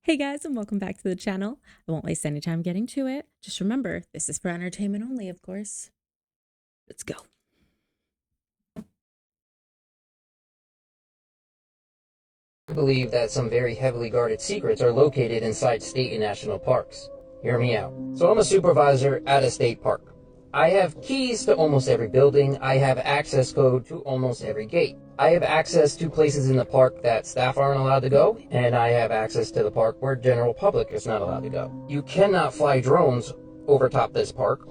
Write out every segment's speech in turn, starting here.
Hey guys, and welcome back to the channel. I won't waste any time getting to it. Just remember, this is for entertainment only, of course. Let's go. I believe that some very heavily guarded secrets are located inside state and national parks. Hear me out. So I'm a supervisor at a state park. I have keys to almost every building. I have access code to almost every gate. I have access to places in the park that staff aren't allowed to go, and I have access to the park where general public is not allowed to go. You cannot fly drones over top this park,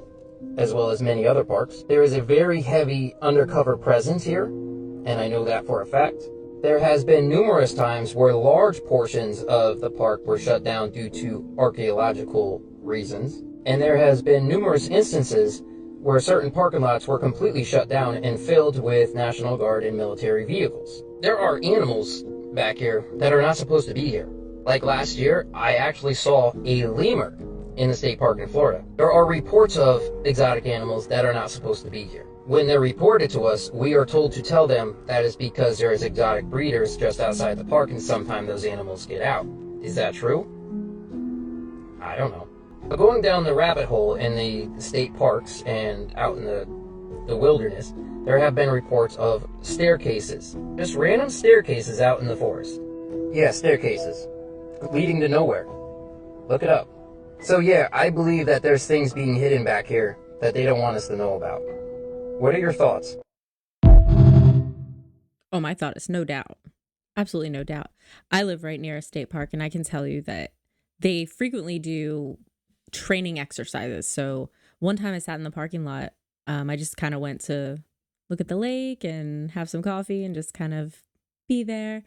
as well as many other parks. There is a very heavy undercover presence here, and I know that for a fact. There has been numerous times where large portions of the park were shut down due to archaeological reasons, and there has been numerous instances where certain parking lots were completely shut down and filled with National Guard and military vehicles. There are animals back here that are not supposed to be here. Like last year, I actually saw a lemur in the state park in Florida. There are reports of exotic animals that are not supposed to be here. When they're reported to us, we are told to tell them that is because there is exotic breeders just outside the park and sometimes those animals get out. Is that true? I don't know. But going down the rabbit hole in the state parks and out in the wilderness, there have been reports of staircases. Just random staircases out in the forest. Yeah, staircases. Leading to nowhere. Look it up. So yeah, I believe that there's things being hidden back here that they don't want us to know about. What are your thoughts? Oh, my thought is no doubt. Absolutely no doubt. I live right near a state park, and I can tell you that they frequently do training exercises. So one time I sat in the parking lot. I just kind of went to look at the lake and have some coffee and just kind of be there.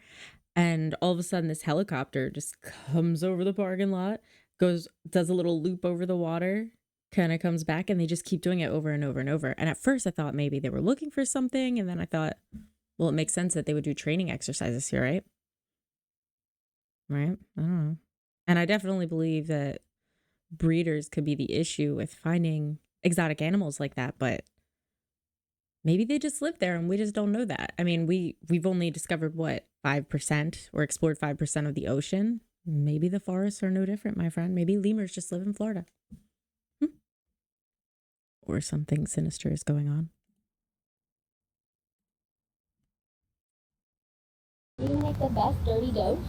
And all of a sudden, this helicopter just comes over the parking lot, does a little loop over the water, kind of comes back, and they just keep doing it over and over and over. And at first, I thought maybe they were looking for something. And then I thought, well, it makes sense that they would do training exercises here, right? Right? I don't know. And I definitely believe that breeders could be the issue with finding exotic animals like that, but maybe they just live there and we just don't know that. I mean, we've only discovered what, 5% or explored 5% of the ocean. Maybe the forests are no different, my friend. Maybe lemurs just live in Florida. Or something sinister is going on. You make the best dirty ghost?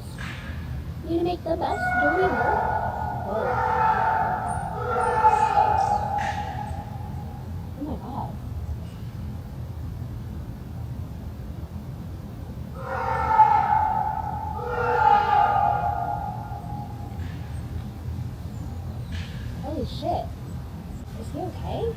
You make the best dirty ghost? Oh my god. Holy shit. Is he okay?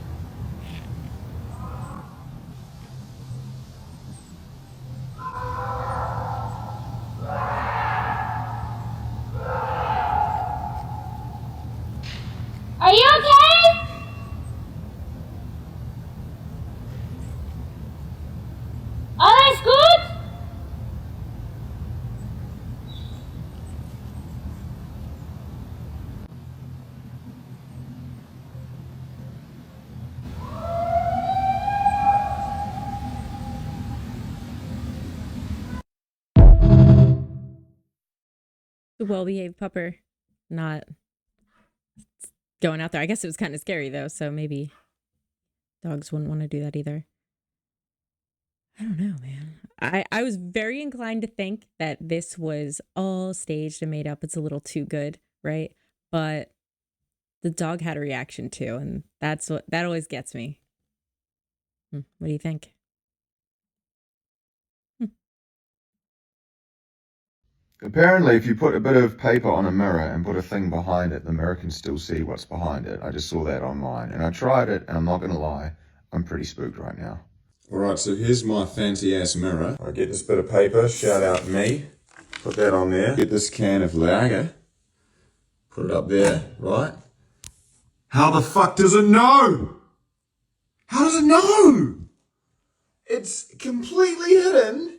Are you okay? Alles gut? The well-behaved pupper, not going out there. I guess it was kind of scary though, so maybe dogs wouldn't want to do that either. I don't know, man. I was very inclined to think that this was all staged and made up. It's a little too good, right? But the dog had a reaction too, and that always gets me. What do you think? Apparently, if you put a bit of paper on a mirror and put a thing behind it, the mirror can still see what's behind it. I just saw that online and I tried it, and I'm not going to lie, I'm pretty spooked right now. Alright, so here's my fancy ass mirror. I get this bit of paper, shout out me, put that on there. Get this can of lager, put it up there, right? How the fuck does it know? How does it know? It's completely hidden,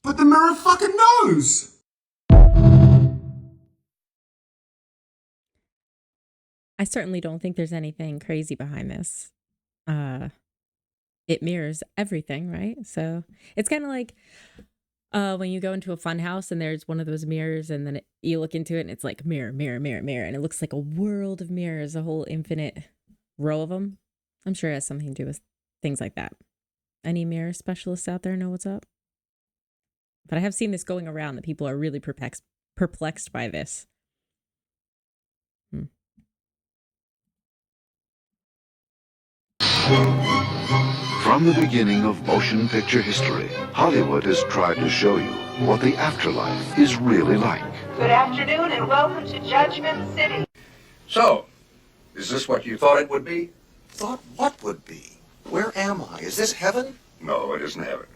but the mirror fucking knows. I certainly don't think there's anything crazy behind this. It mirrors everything, right? So it's kind of like When you go into a fun house and there's one of those mirrors and then you look into it and it's like mirror, mirror, mirror, mirror. And it looks like a world of mirrors, a whole infinite row of them. I'm sure it has something to do with things like that. Any mirror specialists out there know what's up? But I have seen this going around that people are really perplexed by this. From the beginning of motion picture history, Hollywood has tried to show you what the afterlife is really like. Good afternoon and welcome to Judgment City. So, is this what you thought it would be? Thought what would be? Where am I? Is this heaven? No, it isn't heaven.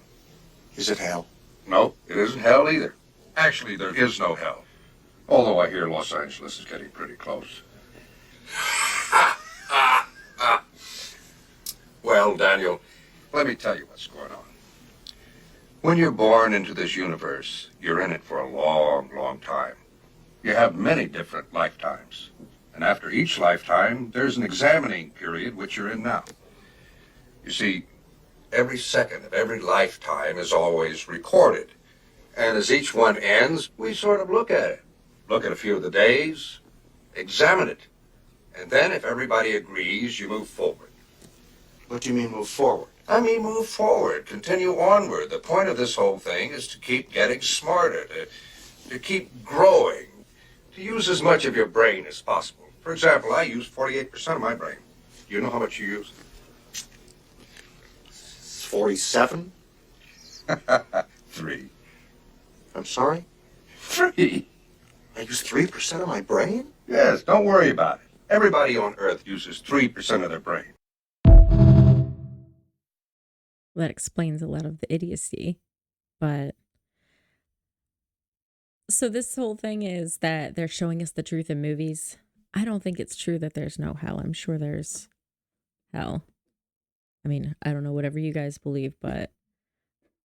Is it hell? No, it isn't hell either. Actually, there is no hell. Although I hear Los Angeles is getting pretty close. Well, Daniel, let me tell you what's going on. When you're born into this universe, you're in it for a long, long time. You have many different lifetimes. And after each lifetime, there's an examining period, which you're in now. You see, every second of every lifetime is always recorded. And as each one ends, we sort of look at it. Look at a few of the days, examine it. And then if everybody agrees, you move forward. What do you mean move forward? I mean, move forward, continue onward. The point of this whole thing is to keep getting smarter, to keep growing, to use as much of your brain as possible. For example, I use 48% of my brain. Do you know how much you use? 47? 3. I'm sorry? 3? I use 3% of my brain? Yes, don't worry about it. Everybody on Earth uses 3% of their brain. That explains a lot of the idiocy. But so this whole thing is that they're showing us the truth in movies. I don't think it's true that there's no hell. I'm sure there's hell. I mean, I don't know whatever you guys believe, but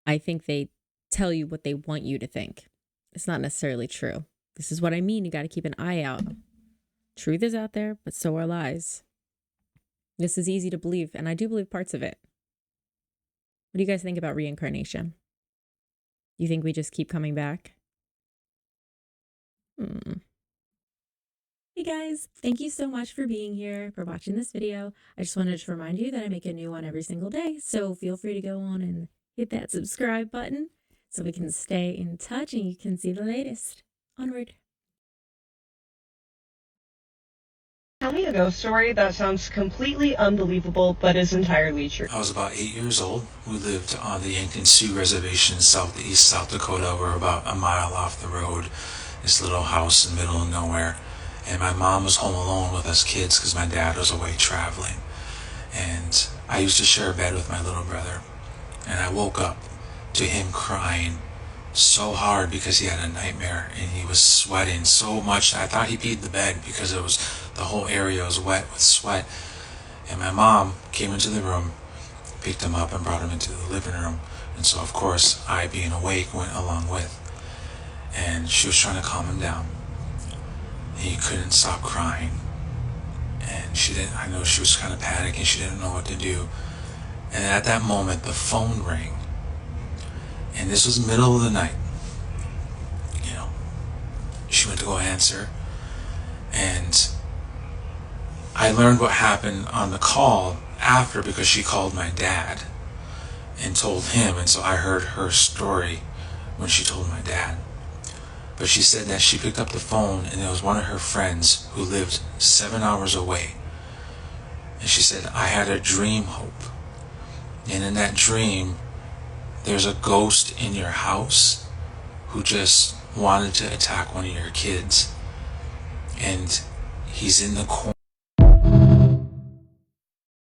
I think they tell you what they want you to think. It's not necessarily true. This is what I mean. You got to keep an eye out. Truth is out there, but so are lies. This is easy to believe, and I do believe parts of it. What do you guys think about reincarnation? You think we just keep coming back? Hey guys, thank you so much for being here, for watching this video. I just wanted to remind you that I make a new one every single day, so feel free to go on and hit that subscribe button so we can stay in touch and you can see the latest. Onward. Tell me a ghost story that sounds completely unbelievable but is entirely true. I was about 8 years old. We lived on the Yankton Sioux Reservation in southeast South Dakota. We're about a mile off the road. This little house in the middle of nowhere. And my mom was home alone with us kids because my dad was away traveling. And I used to share a bed with my little brother. And I woke up to him crying so hard because he had a nightmare and he was sweating so much. I thought he peed the bed because the whole area was wet with sweat. And my mom came into the room, picked him up and brought him into the living room. And so of course I, being awake, went along with. And she was trying to calm him down. He couldn't stop crying. And I know she was kind of panicking. She didn't know what to do. And at that moment the phone rang. And this was middle of the night. You know, she went to go answer. And I learned what happened on the call after because she called my dad and told him. And so I heard her story when she told my dad. But she said that she picked up the phone and it was one of her friends who lived 7 hours away. And she said, I had a dream, Hope. And in that dream, there's a ghost in your house who just wanted to attack one of your kids. And he's in the corner.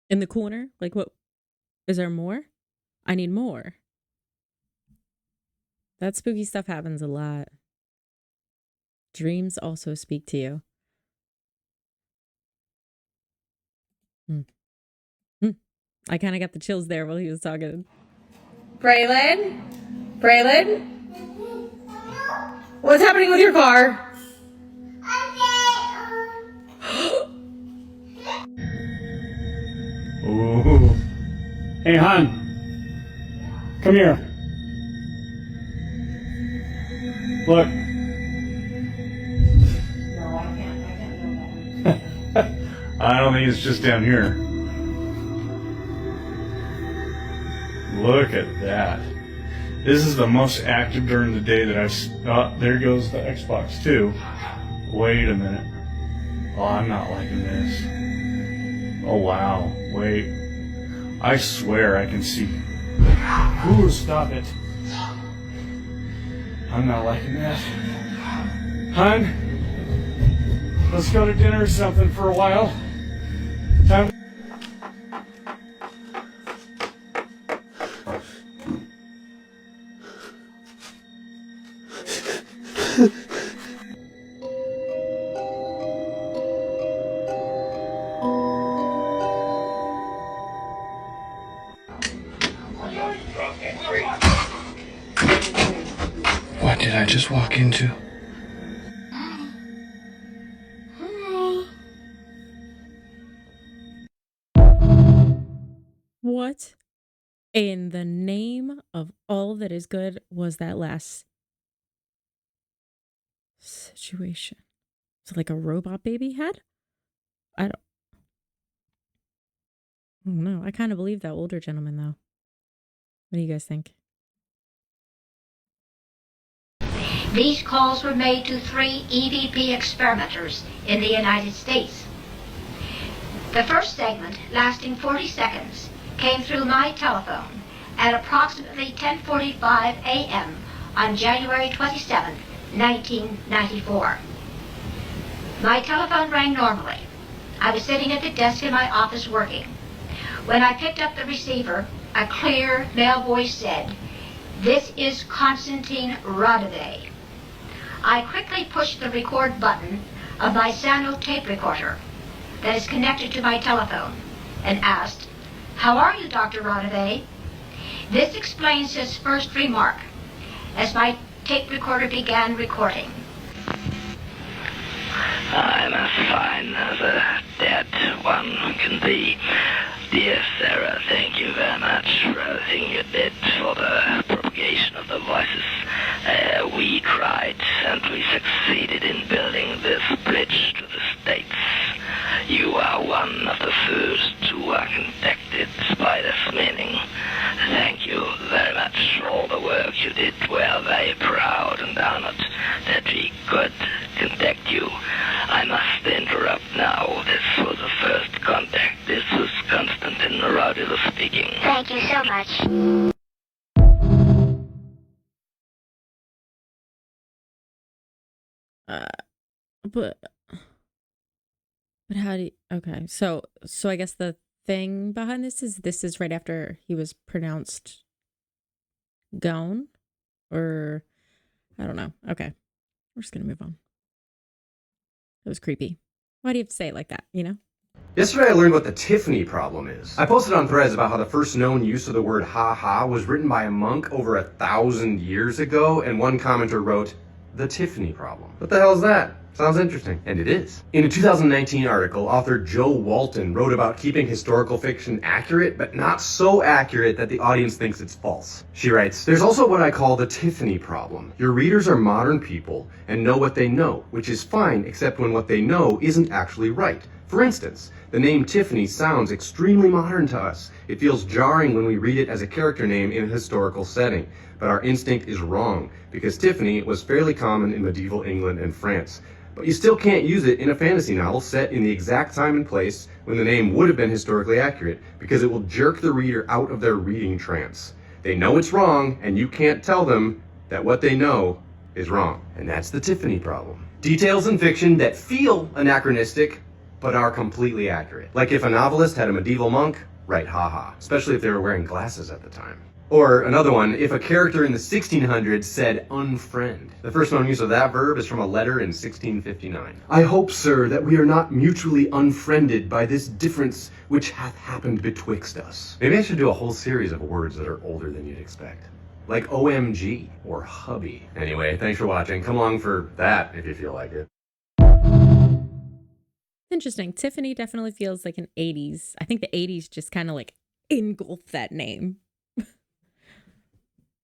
In the corner? Like what? Is there more? I need more. That spooky stuff happens a lot. Dreams also speak to you. I kind of got the chills there while he was talking. Braylon? Braylon? What's happening with your car? Ooh. Hey, hon. Come here. Look. No, I can't go that. I don't think it's just down here. Look at that. This is the most active during the day that I've... Oh, there goes the Xbox 2. Wait a minute. Oh, I'm not liking this. Oh, wow. Wait. I swear I can see... Ooh, stop it. I'm not liking that. Hun, let's go to dinner or something for a while. Time. What did I just walk into? What in the name of all that is good was that last situation? Is it like a robot baby head? I don't know. I kind of believe that older gentleman, though. What do you guys think? These calls were made to 3 EVP experimenters in the United States. The first segment, lasting 40 seconds, came through my telephone at approximately 10:45 a.m. on January 27, 1994. My telephone rang normally. I was sitting at the desk in my office working. When I picked up the receiver, a clear male voice said, "This is Constantine Rodovay." I quickly pushed the record button of my Sano tape recorder that is connected to my telephone and asked, "How are you, Dr. Rodovay?" This explains his first remark as my tape recorder began recording. I'm as fine as a dead one can be. Dear Sarah, thank you very much for everything you did for the propagation of the voices. We tried and we succeeded in building this bridge to the States. You are one of the first who are contacted by this meaning. Thank you very much for all the work you did. We're very proud and honored that we could contact you. I must interrupt now. This was the first contact. This was Constantine Rodovay speaking. Thank you so much. But how do you, okay, so I guess the thing behind this is right after he was pronounced gone, or I don't know. Okay, we're just gonna move on. It was creepy. Why do you have to say it like that, you know? Yesterday I learned what the Tiffany Problem is. I posted on Threads about how the first known use of the word ha-ha was written by a monk over 1,000 years ago, and one commenter wrote, "The Tiffany Problem." What the hell is that? Sounds interesting. And it is. In a 2019 article, author Joe Walton wrote about keeping historical fiction accurate, but not so accurate that the audience thinks it's false. She writes, "There's also what I call the Tiffany problem. Your readers are modern people and know what they know, which is fine except when what they know isn't actually right. For instance, the name Tiffany sounds extremely modern to us. It feels jarring when we read it as a character name in a historical setting. But our instinct is wrong, because Tiffany was fairly common in medieval England and France. But you still can't use it in a fantasy novel set in the exact time and place when the name would have been historically accurate, because it will jerk the reader out of their reading trance. They know it's wrong, and you can't tell them that what they know is wrong. And that's the Tiffany problem. Details in fiction that feel anachronistic, but are completely accurate. Like if a novelist had a medieval monk, write haha, especially if they were wearing glasses at the time. Or another one, if a character in the 1600s said unfriend. The first known use of that verb is from a letter in 1659. "I hope, sir, that we are not mutually unfriended by this difference which hath happened betwixt us." Maybe I should do a whole series of words that are older than you'd expect. Like OMG or hubby. Anyway, thanks for watching. Come along for that if you feel like it. Interesting. Tiffany definitely feels like an 80s. I think the 80s just kind of like engulfed that name.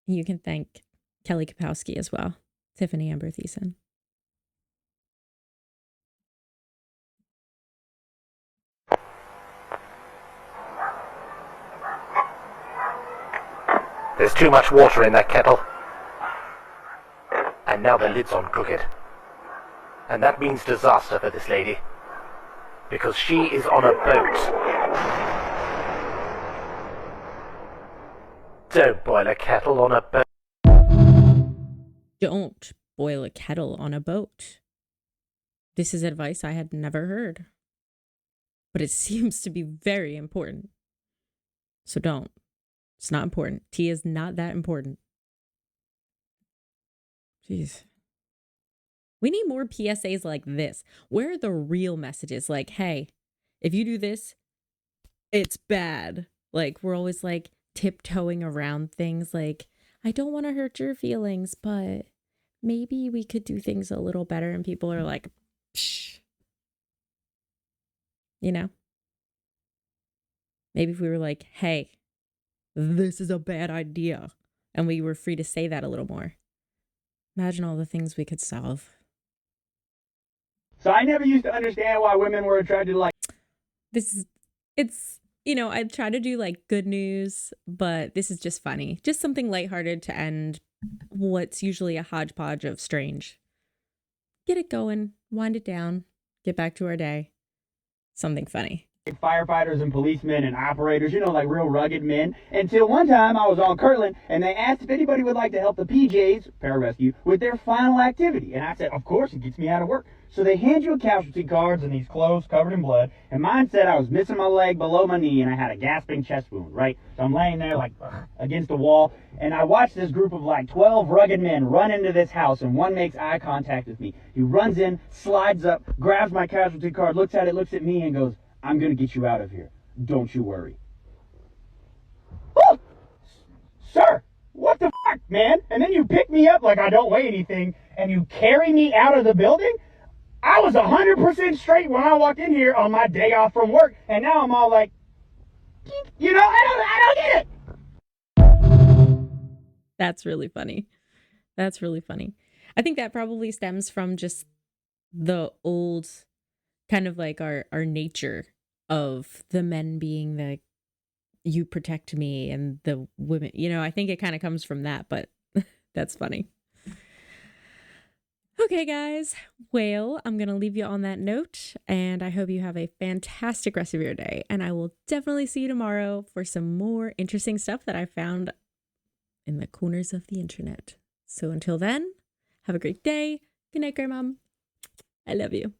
You can thank Kelly Kapowski as well. Tiffany Amber Thiessen. There's too much water in that kettle. And now the lid's on crooked. And that means disaster for this lady. Because she is on a boat. Don't boil a kettle on a boat. Don't boil a kettle on a boat. This is advice I had never heard. But it seems to be very important. So don't. It's not important. Tea is not that important. Jeez. We need more PSAs like this. Where are the real messages? Like, hey, if you do this, it's bad. Like, we're always like tiptoeing around things. Like, I don't want to hurt your feelings, but maybe we could do things a little better. And people are like, psh. You know? Maybe if we were like, hey, this is a bad idea. And we were free to say that a little more. Imagine all the things we could solve. So I never used to understand why women were attracted to, like, It's, I try to do like good news, but this is just funny. Just something lighthearted to end what's usually a hodgepodge of strange. Get it going, wind it down, get back to our day. Something funny. firefighters and policemen and operators, like real rugged men. Until one time I was on Kirtland and they asked if anybody would like to help the PJs, pararescue, with their final activity. And I said, of course, it gets me out of work. So they hand you a casualty cards and these clothes covered in blood. And mine said I was missing my leg below my knee and I had a gasping chest wound, right? So I'm laying there like against the wall. And I watched this group of like 12 rugged men run into this house and one makes eye contact with me. He runs in, slides up, grabs my casualty card, looks at me and goes, I'm going to get you out of here. Don't you worry. Oh! Sir, what the fuck, man? And then you pick me up like I don't weigh anything and you carry me out of the building? I was 100% straight when I walked in here on my day off from work, and now I'm all like, I don't get it. That's really funny. That's really funny. I think that probably stems from just the old kind of like our nature of the men being the you protect me and the women, I think it kind of comes from that, but that's funny. Okay, guys. Well, I'm going to leave you on that note, and I hope you have a fantastic rest of your day, and I will definitely see you tomorrow for some more interesting stuff that I found in the corners of the internet. So until then, have a great day. Good night, Grandmom. I love you.